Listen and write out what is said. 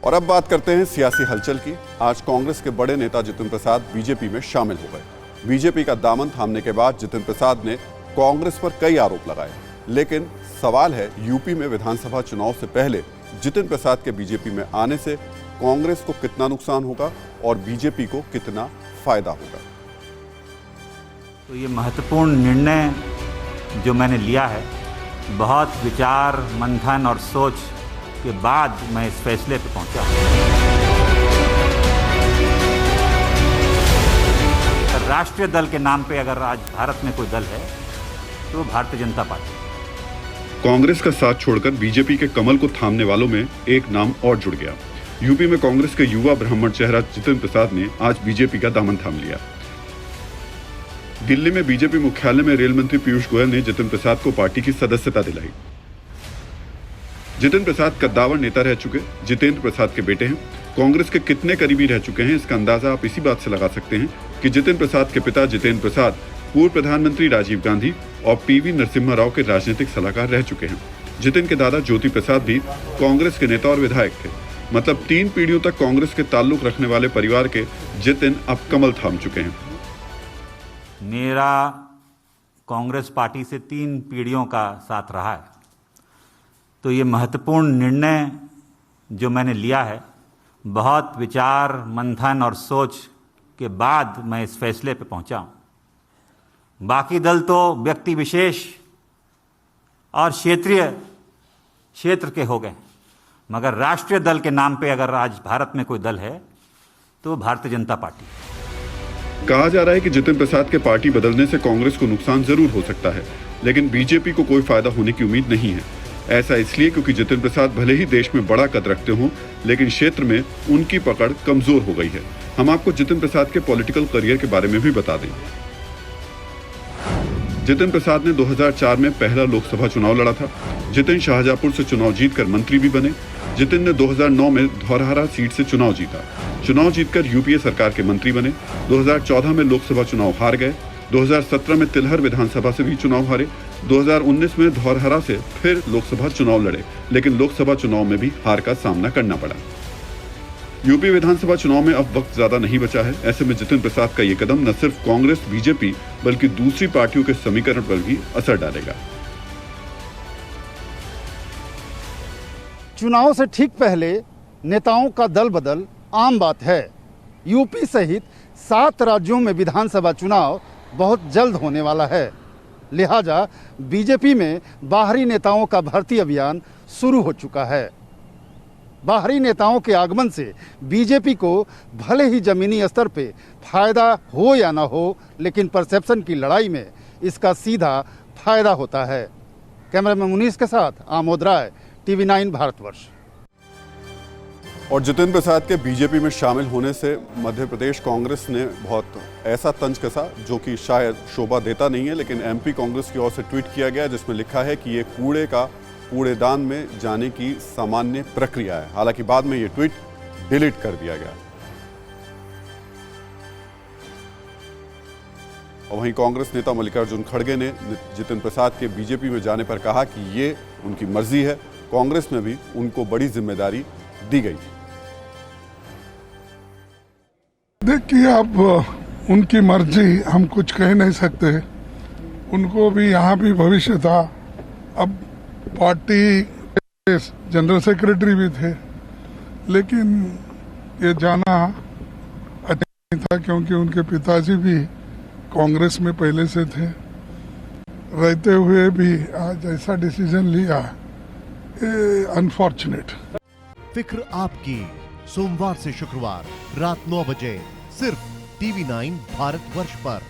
और अब बात करते हैं सियासी हलचल की। आज कांग्रेस के बड़े नेता जितिन प्रसाद बीजेपी में शामिल हो गए। बीजेपी का दामन थामने के बाद जितिन प्रसाद ने कांग्रेस पर कई आरोप लगाए, लेकिन सवाल है यूपी में विधानसभा चुनाव से पहले जितिन प्रसाद के बीजेपी में आने से कांग्रेस को कितना नुकसान होगा और बीजेपी को कितना फायदा होगा। तो ये महत्वपूर्ण निर्णय जो मैंने लिया है, बहुत विचार मंथन और सोच के बाद मैं इस फैसले पर पहुंचा। राष्ट्रीय दल के नाम पे अगर आज भारत में कोई दल है तो भारतीय जनता पार्टी। कांग्रेस का साथ छोड़कर बीजेपी के कमल को थामने वालों में एक नाम और जुड़ गया। यूपी में कांग्रेस के युवा ब्राह्मण चेहरा जितिन प्रसाद ने आज बीजेपी का दामन थाम लिया। दिल्ली में बीजेपी मुख्यालय में रेल मंत्री पीयूष गोयल ने जितिन प्रसाद को पार्टी की सदस्यता दिलाई। जितिन प्रसाद कद्दावर नेता रह चुके जितेंद्र प्रसाद के बेटे हैं। कांग्रेस के कितने करीबी रह चुके हैं, इसका अंदाजा आप इसी बात से लगा सकते हैं कि जितिन प्रसाद के पिता जितेंद्र प्रसाद पूर्व प्रधानमंत्री राजीव गांधी और पीवी नरसिम्हा राव के राजनीतिक सलाहकार रह चुके हैं। जितिन के दादा ज्योति प्रसाद भी कांग्रेस के नेता और विधायक थे। मतलब 3 पीढ़ियों तक कांग्रेस के ताल्लुक रखने वाले परिवार के जितिन अब कमल थाम चुके हैं। मेरा कांग्रेस पार्टी से 3 पीढ़ियों का साथ रहा है, तो ये महत्वपूर्ण निर्णय जो मैंने लिया है, बहुत विचार मंथन और सोच के बाद मैं इस फैसले पे पहुंचा हूं। बाकी दल तो व्यक्ति विशेष और क्षेत्र के हो गए, मगर राष्ट्रीय दल के नाम पे अगर आज भारत में कोई दल है तो भारतीय जनता पार्टी। कहा जा रहा है कि जितिन प्रसाद के पार्टी बदलने से कांग्रेस को नुकसान जरूर हो सकता है, लेकिन बीजेपी को कोई फायदा होने की उम्मीद नहीं है। ऐसा इसलिए क्योंकि जितिन प्रसाद भले ही देश में बड़ा कद रखते हों, लेकिन क्षेत्र में उनकी पकड़ कमजोर हो गई है। हम आपको जितिन प्रसाद के पॉलिटिकल करियर के बारे में भी बता दें। जितिन प्रसाद ने 2004 में पहला लोकसभा चुनाव लड़ा था। जितिन शाहजहांपुर से चुनाव जीतकर मंत्री भी बने। जितिन ने 2009 में धौरहरा सीट से चुनाव जीता। चुनाव जीतकर यूपीए सरकार के मंत्री बने। 2014 में लोकसभा चुनाव हार गए। 2017 में तिलहर विधानसभा से भी चुनाव हारे। 2019 में धौरहरा से फिर लोकसभा चुनाव लड़े, लेकिन लोकसभा चुनाव में भी हार का सामना करना पड़ा। यूपी विधानसभा चुनाव में अब वक्त ज्यादा नहीं बचा है। ऐसे में जितिन प्रसाद का ये कदम न सिर्फ कांग्रेस बीजेपी बल्कि दूसरी पार्टियों के समीकरण पर भी असर डालेगा। चुनाव से ठीक पहले नेताओं का दल बदल आम बात है। यूपी सहित 7 राज्यों में विधानसभा चुनाव बहुत जल्द होने वाला है। लिहाजा बीजेपी में बाहरी नेताओं का भर्ती अभियान शुरू हो चुका है। बाहरी नेताओं के आगमन से बीजेपी को भले ही जमीनी स्तर पे फायदा हो या ना हो, लेकिन परसेप्शन की लड़ाई में इसका सीधा फायदा होता है। कैमरामैन मुनीस के साथ आमोद राय, टीवी 9 भारतवर्ष। और जितिन प्रसाद के बीजेपी में शामिल होने से मध्य प्रदेश कांग्रेस ने बहुत ऐसा तंज कसा जो कि शायद शोभा देता नहीं है, लेकिन एमपी कांग्रेस की ओर से ट्वीट किया गया जिसमें लिखा है कि ये कूड़ेदान में जाने की सामान्य प्रक्रिया है। हालांकि बाद में ये ट्वीट डिलीट कर दिया गया। और वहीं कांग्रेस नेता मल्लिकार्जुन खड़गे ने जितिन प्रसाद के बीजेपी में जाने पर कहा कि ये उनकी मर्जी है, कांग्रेस में भी उनको बड़ी जिम्मेदारी दी गई। देखिए, अब उनकी मर्जी, हम कुछ कह नहीं सकते। उनको भी यहाँ भी भविष्य था। अब पार्टी के जनरल सेक्रेटरी भी थे, लेकिन ये जाना अच्छा नहीं था क्योंकि उनके पिताजी भी कांग्रेस में पहले से थे। रहते हुए भी आज ऐसा डिसीजन लिया, ये अनफॉर्चुनेट। फिक्र आपकी, सोमवार से शुक्रवार रात 9 बजे सिर्फ टीवी 9 भारतवर्ष पर।